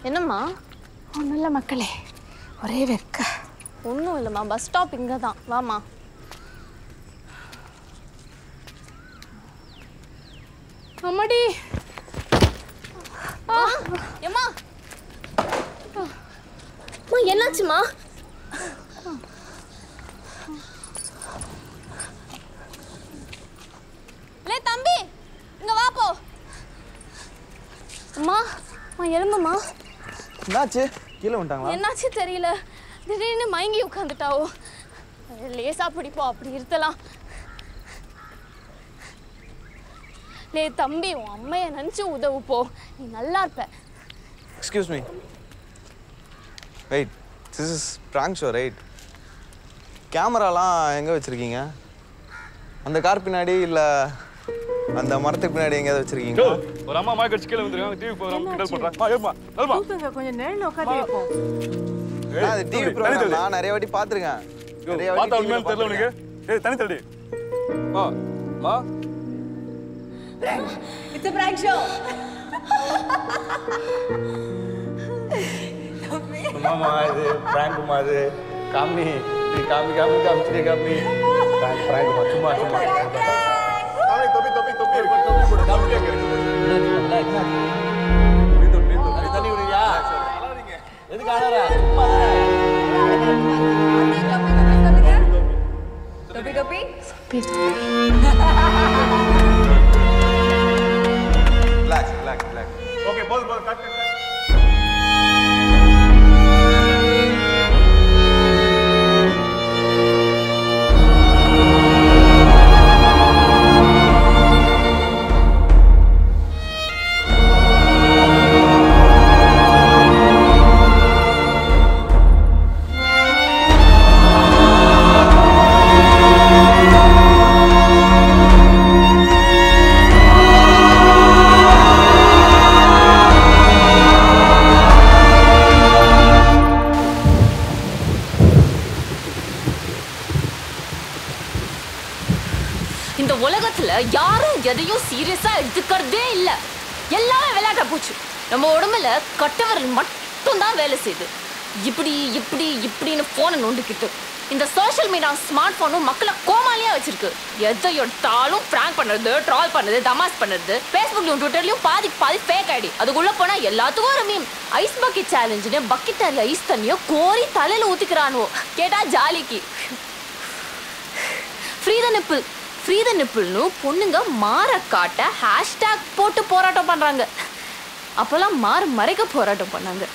என்னம்மா? ஒன்றும் இல்லை மக்களே, ஒரே வெக்க. ஒன்றும் இல்லைம்மா, பஸ் ஸ்டாப் இங்கே தான், வாமா. அம்மாடி ஏம்மா என்னாச்சுமா? லே தம்பி, இங்க வா போ. அம்மா எழும்புமா. என்னாச்சு? கீழே வந்துட்டாங்களா? என்னாச்சு தெரியல, திடீர்னு மயங்கி உட்காந்துட்டாவோ. லேசா பிடிப்போம், அப்படி இருத்தலாம். லே தம்பி, உன் அம்மையை நினச்சி உதவு போ, நீ நல்லா இருப்ப. Excuse me, wait, this is prank show right? கேமராலாம் எங்கே வச்சுருக்கீங்க? அந்த கார் பின்னாடி இல்லை அந்த மரத்துக்கு பின்னாடி எங்கேயாவது வச்சுருக்கீங்க? ஒரு அம்மா மாய் கடிச்சு கீழே வந்துருக்காங்க, டிவி ப்ரோக்ராம் கிண்டல் பண்ணுறாங்க. கொஞ்சம் நேரில் உட்காந்து வைப்போம். அது டிவி ப்ரோக்ராம் நான் நிறைய வாட்டி பார்த்துருக்கேன். பார்த்தா உண்மையில தெரியல உனக்கு? ஏய் தனி தள்ளி மா. It's a prank show. மாமா இது பிராங்க்மா, இது காமி, இது காமி காமி காமிச்சிட்டே காமி. பிராங்க்மா, சும்மா சும்மா. காமி தொப்பி தொப்பி தொப்பி இருக்கு, தொப்பி போடு, காமி கேக்கு இருக்கு. நீ தொப்பி தொப்பி தண்ணி குடியா? அழாதீங்க. எதுக்கு அழறா? சும்மா தானே. தொப்பி தொப்பி Black. ஓகே போதும் போதும், கட் கட். இந்த உலகத்துல யாரும் எதையும் சீரியஸா எடுத்துக்கிறதே இல்ல. எல்லாமே விளையாட்ட போச்சு. நம்ம உடம்புல கட்டவரல் மட்டும் தான் வேலை செய்யுது. இப்படின்னு போனை நோண்டிக்கிட்டு இந்த சோஷியல் மீடியா ஸ்மார்ட் போனும் மக்களை கோமாலியா வச்சிருக்கு. எதை எடுத்தாலும் பிராங்க் பண்றது, ட்ரால் பண்றது, தமாஸ் பண்றது. ஃபேஸ்புக்லயும் ட்விட்டர்லயும் பாதி ஃபேக் ஐடி. அதுக்குள்ள போனா எல்லாத்துக்கும் ஒரு மீம். ஐஸ் பக்கெட் சேலஞ்சுன்னு பக்கெட் நிறைய ஐஸ் தண்ணியோ கோரி தலையில ஊத்திக்கிறானுவோ. கேட்டா ஜாலிக்கு ஃப்ரீ த நிப்பிள்னு பொண்ணுங்க மாற காட்ட ஹேஷ்டேக் போட்டு போராட்டம் பண்றாங்க. அப்பெல்லாம் மறைக்க போராட்டம் பண்ணாங்க.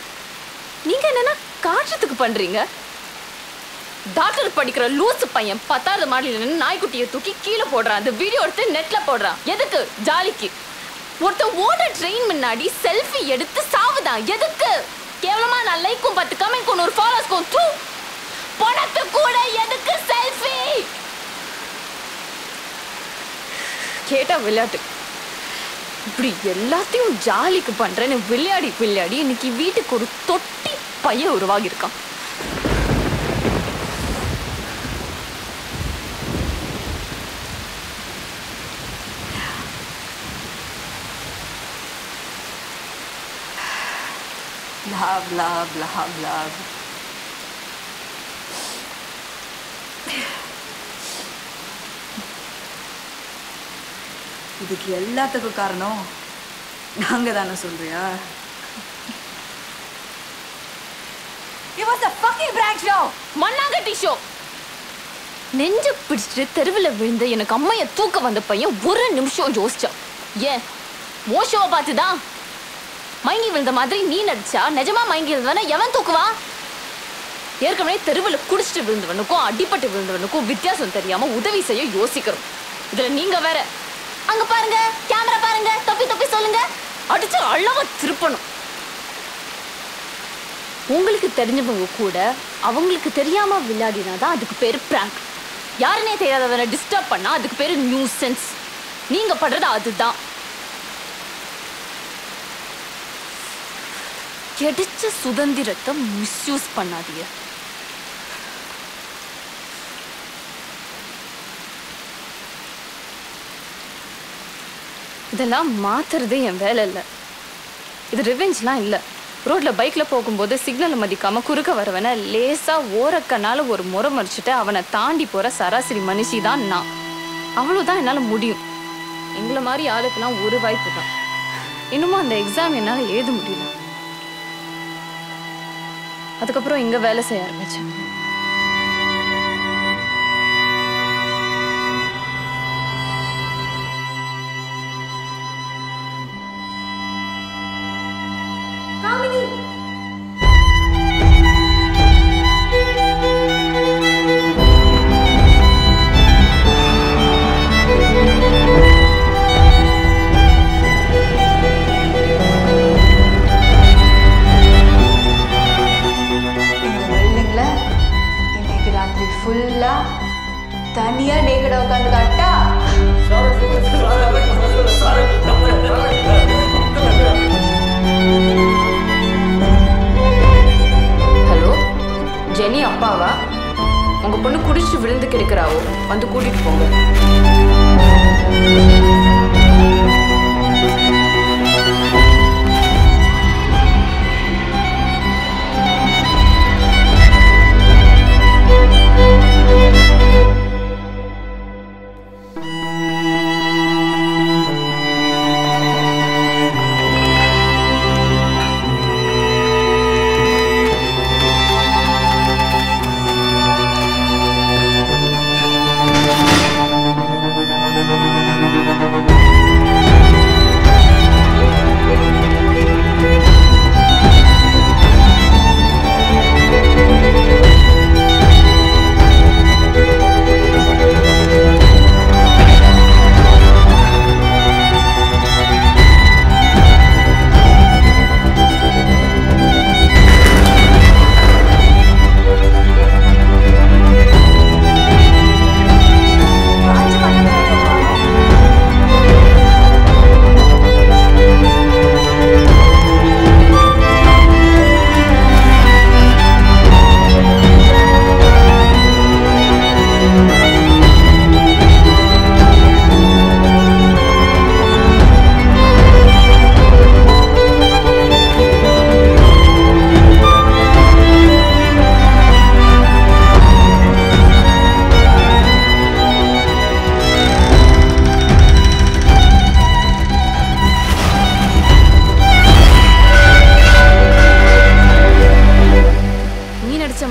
நீங்க என்னன்னா காட்டுறதுக்கு பண்றீங்க. டாக்டர் படிக்கிற லூசு பையன் 10வது மாடியில நின்று நாய்க்குட்டியை தூக்கி கீழே போடுறான். அந்த வீடியோ எடுத்து நெட்ல போடுறான். எதுக்கு? ஜாலிக்கு. ஒருத்தர் ஓட ட்ரெயின் முன்னாடி செல்ஃபி எடுத்து சாவுதான். எதுக்கு? கேவலமா நான் லைக்கும் 10 கமெண்ட்க்கும் 100 ஃபாலோவர்ஸ்க்கும் தூ பணத்து கூட எதுக்கு செல்ஃபி? கேட்டா விளையாட்டு. இப்படி எல்லாத்தையும் ஜாலிக்கு பண்றேன்னு விளையாடி இன்னைக்கு வீட்டுக்கு ஒரு தொட்டி பையன் உருவாகி இருக்கான். love. இதுக்கு எல்லாத்துக்கும் காரணம் நாங்க தானே சொல்றியா? It was a fucking prank show. Mannangatti show. நெஞ்சு பிடிச்சிட்டு தெருவில் விழுந்த எனக்கு அம்மையை தூக்க வந்த பையன் ஒரு நிமிஷம் யோசிச்சான். ஏன் மோ ஷோவை பார்த்துதான் மயங்கி விழுந்த மாதிரி நீ நடிச்சா நிஜமா மயங்கி விழுந்தவன எவன் தூக்குவா? ஏற்கனவே தெருவில் குடிச்சிட்டு விழுந்தவனுக்கும் அடிப்பட்டு விழுந்தவனுக்கும் வித்தியாசம் தெரியாம உதவி செய்ய யோசிக்கிறோம். இதுல நீங்க வேற. அங்க பாருங்க, கேமரா பாருங்க, தொப்பி சொல்லுங்க, அடிச்சு அழவா திருப்பணும். உங்களுக்கு தெரிஞ்சவங்க கூட அவங்களுக்கு தெரியாம விளையாடினாதான் அதுக்கு பேரு பிராங்க். யாருன்னே தெரியாதவனை டிஸ்டர்ப் பண்ணா அதுக்கு பேரு நியூசன்ஸ். நீங்க பண்றது அதுதான். கிடைச்ச சுதந்திரத்தை மிஸ்யூஸ் பண்ணாதீங்க. இதெல்லாம் மாத்துறதே என் வேலை இல்லை. இது ரிவெஞ்ச்லாம் இல்லை. ரோட்ல பைக்ல போகும்போது சிக்னலை மதிக்காம குறுக்க வரவன லேசா ஓரக்கனால ஒரு முறை மறிச்சுட்டு அவனை தாண்டி போற சராசரி மனுஷி தான் நான். அவ்வளவுதான் என்னால முடியும். எங்களை மாதிரி ஆளுக்கெல்லாம் ஒரு வாய்ப்பு தான். இன்னமும் அந்த எக்ஸாம் என்னால எழுத முடியல. அதுக்கப்புறம் இங்க வேலை செய்ய ஆரம்பிச்சேன். தனியா நேக்கட உட்காந்து காட்டா ஹலோ, ஜெனி அப்பாவா? உங்க பொண்ணு குடிச்சு விழுந்து கிடக்குறாவோ, வந்து கூட்டிட்டு போங்க.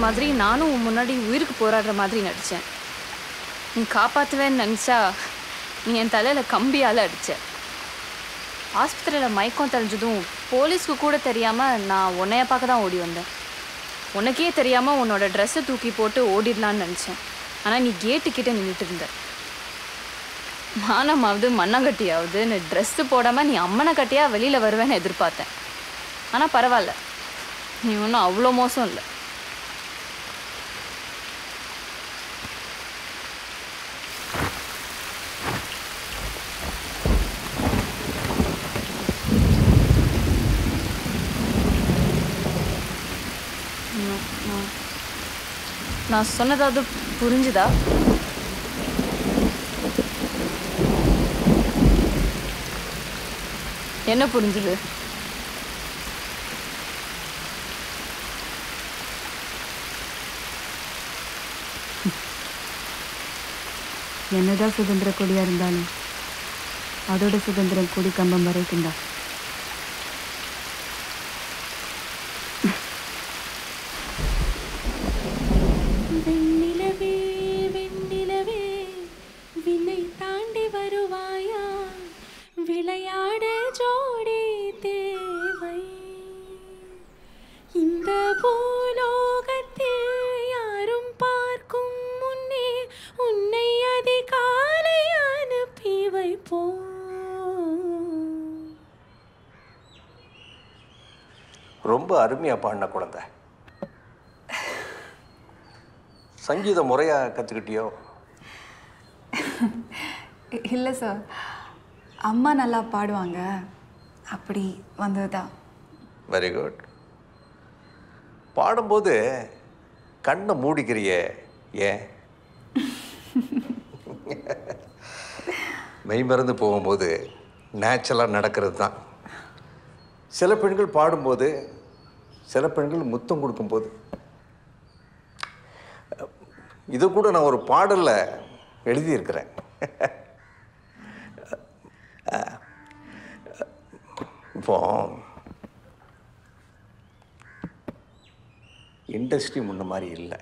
மாதிரி நானும் முன்னாடி உயிருக்கு போராடுற மாதிரி நடிச்சேன். நீ காப்பாத்துவேன்னு நினைச்சா நீ என் தலையில கம்பியால அடிச்ச. ஆஸ்பத்திரியில் மயக்கம் தெரிஞ்சதும் போலீஸ்க்கு கூட தெரியாம நான் உன்னைய பார்க்க தான் ஓடி வந்தேன். உனக்கே தெரியாம உன்னோட ட்ரெஸ்ஸை தூக்கி போட்டு ஓடிடலான்னு நினைச்சேன். ஆனா நீ கேட்டுக்கிட்ட நின்றுட்டு இருந்த. மானமாவது மண்ணங்கட்டியாவதுன்னு ட்ரெஸ்ஸு போடாம நீ அம்மனை கட்டியா வெளியில வருவேன்னு எதிர்பார்த்தேன். ஆனா பரவாயில்ல, நீ ஒன்றும் அவ்வளோ மோசம் இல்லை. நான் சொன்னதாவது புரிஞ்சுதா? என்ன புரிஞ்சுது? என்னதான் சுதந்திர கொடியா இருந்தாலும் அதோட சுதந்திரம் கொடி கம்பம் வரைக்கும் தான். ரொம்ப அருமையா பாடின குழந்தை. சங்கீதம் முறையா கற்றுக்கிட்டியோ? இல்லை சார், அம்மா நல்லா பாடுவாங்க, அப்படி வந்ததுதான். Very good. பாடும்போது கண்ணை மூடிக்கிறியே, ஏன்? மெய் மறந்து போகும்போது நேச்சுரலாக நடக்கிறது தான். சில பெண்கள் பாடும்போது சில பெண்கள் முத்தம் கொடுக்கும்போது. இது கூட நான் ஒரு பாடலில் எழுதியிருக்கிறேன். இப்போ இண்டஸ்ட்ரி முன்ன மாதிரி இல்லை.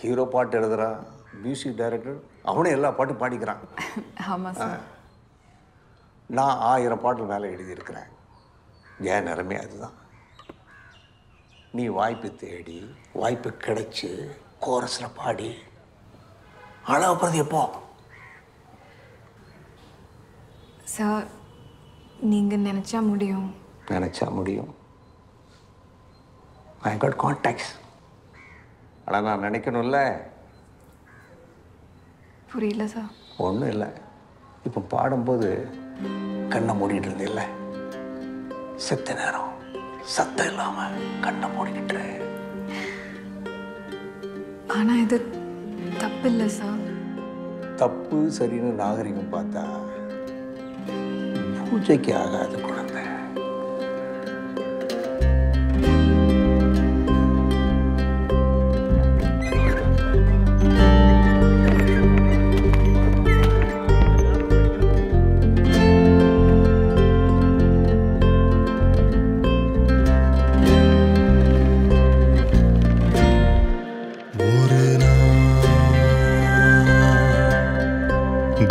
ஹீரோ பாட்டு எழுதுகிறான், மியூசிக் டைரக்டர் அவனே எல்லா பாட்டும் பாடிக்கிறான். ஆமாம் சார். நான் 1000 பாட்டு மேலே எழுதியிருக்கிறேன். ஏன் நிறமே அதுதான். நீ வாய்ப்பு தேடி வாய்ப்பு கிடைச்சி கோரஸில் பாடி அழகப்படுறது எப்போ? சார், நீங்கள் நினச்சா முடியும். நினச்சா முடியும். I got contacts. ஆனால் நான் நினைக்கணும்ல. புரியல சார். ஒன்றும் இல்லை. இப்போ பாடும்போது கண்ணை மூடிட்டு இருந்தில்ல, செத்த நேரம் சத்தம் இல்லாமல் கண்ணை மூடிக்கிட்டு. ஆனால் இது தப்பு இல்லை சார். தப்பு சரின்னு நாகரிகம் பார்த்தா பூஜைக்கு ஆகாது குழந்தை.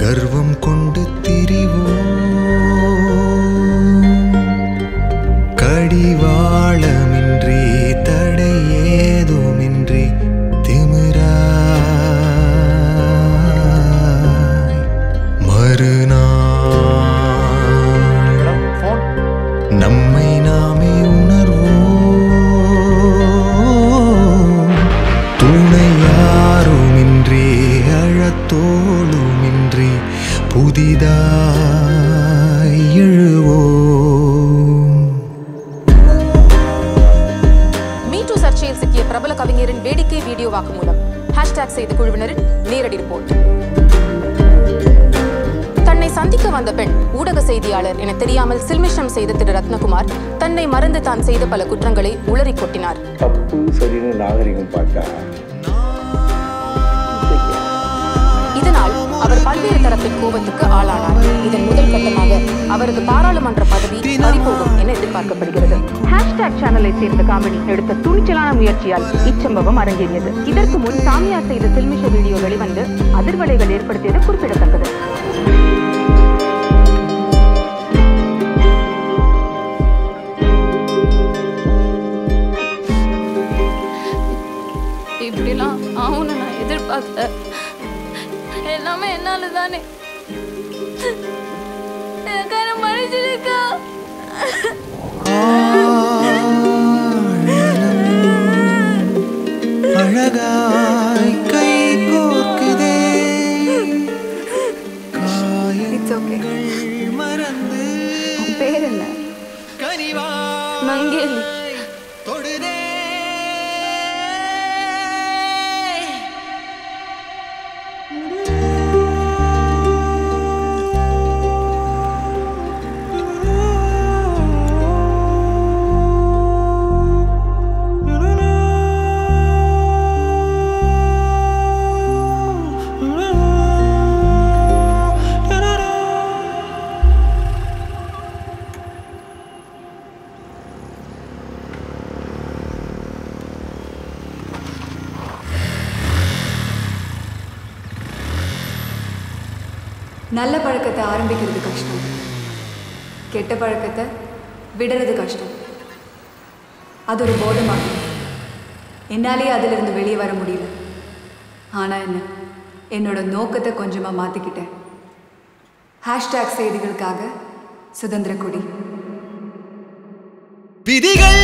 கர்வம் கொண்டு திரிவோம், கடிவாளமின்றி தடை ஏதுமின்றி திமிராய் மறுநாள் நம்மை நாமே உணர்வோம், துணை யாருமின்றி அழத்தோளுமின்றி புதிதாய் எழுவோம். மீட்டூ சர்ச்சையில் சிக்கிய பிரபல கவிஞரின் வேடிக்கை வீடியோ வாக்குமூலம். ஹேஷ்டாக் செய்த குழுவினரின் நேரடி ரிப்போர்ட். தன்னை சந்திக்க வந்த பெண் ஊடக செய்தியாளர் என தெரியாமல் சில்மிஷம் செய்த திரு ரத்னகுமார் தன்னை மறந்து தான் செய்த பல குற்றங்களை உளறி கொட்டினார். தப்பு சரின்னு நாகரிகம் பார்த்தா இதனால் அவர் பல்வேறு தரப்பின் கோபத்துக்கு ஆளானார். இதன் முதல் கட்டமாக அவரது பாராளுமன்ற பதவி பறிபோகும் என எதிர்பார்க்கப்படுகிறது. ஹேஷ்டாக் சேனலை சேர்ந்த காமெடி எடுத்த துணிச்சலான முயற்சியால் இச்சம்பவம் அரங்கேறியது. இதற்கு முன் சாமியார் செய்த சில்மிஷ வீடியோ வெளிவந்து அதிர்வலைகள் ஏற்படுத்தியது குறிப்பிடத்தக்கது. இப்படிலாம் ஆகும்னு நான் எதிர்பார்த்தேன். எல்லாமே என்னால தானே. எனக்கான மனுஷனுக்கா அழகாய் கை கோர்க்குதே, காயங்கள் மறந்து பேர் என்ன? கனிவா மங்கேலி. தொடுதே. நல்ல பழக்கத்தை ஆரம்பிக்கிறது கஷ்டம், கெட்ட பழக்கத்தை விடுறது கஷ்டம். அது ஒரு போதமாகும். என்னாலேயே அதிலிருந்து வெளியே வர முடியல. ஆனால் என்ன, என்னோட நோக்கத்தை கொஞ்சமாக மாற்றிக்கிட்டேன். ஹேஷ்டாக் செய்திகளுக்காக சுதந்திர கொடி. விதிகள்